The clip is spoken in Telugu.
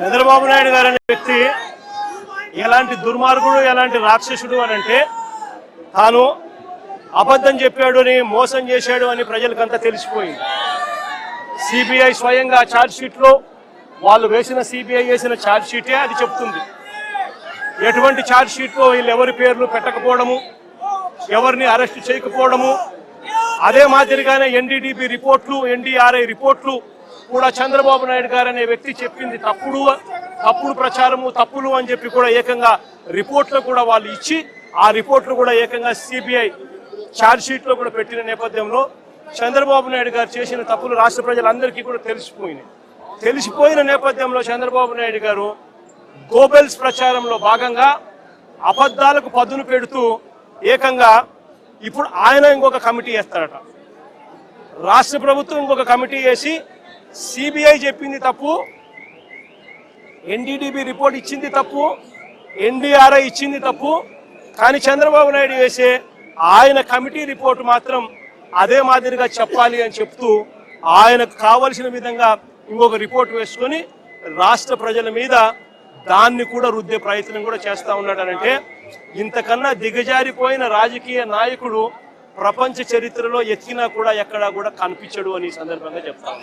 చంద్రబాబు నాయుడు గారు అనే వ్యక్తి ఎలాంటి దుర్మార్గుడు, ఎలాంటి రాక్షసుడు అని అంటే, తాను అబద్ధం చెప్పాడు అని, మోసం చేశాడు అని ప్రజలకంతా తెలిసిపోయింది. సిబిఐ స్వయంగా ఛార్జ్ షీట్లో వాళ్ళు వేసిన, సిబిఐ వేసిన ఛార్జ్ షీటే అది చెప్తుంది. ఎటువంటి ఛార్జ్ షీట్లో వీళ్ళు ఎవరి పేర్లు పెట్టకపోవడము, ఎవరిని అరెస్ట్ చేయకపోవడము, అదే మాదిరిగానే ఎన్డీడీబీ రిపోర్ట్లు, ఎన్డీఆర్ఐ రిపోర్ట్లు కూడా చంద్రబాబు నాయుడు గారు అనే వ్యక్తి చెప్పింది తప్పుడు ప్రచారము, తప్పులు అని చెప్పి కూడా ఏకంగా రిపోర్ట్లు కూడా వాళ్ళు ఇచ్చి, ఆ రిపోర్ట్లు కూడా ఏకంగా సిబిఐ ఛార్జ్ షీట్లో కూడా పెట్టిన నేపథ్యంలో చంద్రబాబు నాయుడు గారు చేసిన తప్పులు రాష్ట్ర ప్రజలందరికీ కూడా తెలిసిపోయిన నేపథ్యంలో చంద్రబాబు నాయుడు గారు గోబెల్స్ ప్రచారంలో భాగంగా అబద్ధాలకు పదును పెడుతూ ఏకంగా ఇప్పుడు ఆయన ఇంకొక కమిటీ వేస్తారట. రాష్ట్ర ప్రభుత్వం ఇంకొక కమిటీ వేసి సిబిఐ చెప్పింది తప్పు, ఎన్డీడీబీ రిపోర్ట్ ఇచ్చింది తప్పు, ఎన్డీఆర్ఐ ఇచ్చింది తప్పు, కానీ చంద్రబాబు నాయుడు వేసే ఆయన కమిటీ రిపోర్ట్ మాత్రం అదే మాదిరిగా చెప్పాలి అని చెప్తూ ఆయనకు కావలసిన విధంగా ఇంకొక రిపోర్ట్ వేసుకొని రాష్ట్ర ప్రజల మీద దాన్ని కూడా రుద్దే ప్రయత్నం కూడా చేస్తూ ఉన్నాడనంటే, ఇంతకన్నా దిగజారిపోయిన రాజకీయ నాయకుడు ప్రపంచ చరిత్రలో ఎత్తినా కూడా ఎక్కడా కూడా కనిపించడు అని సందర్భంగా చెప్తాను.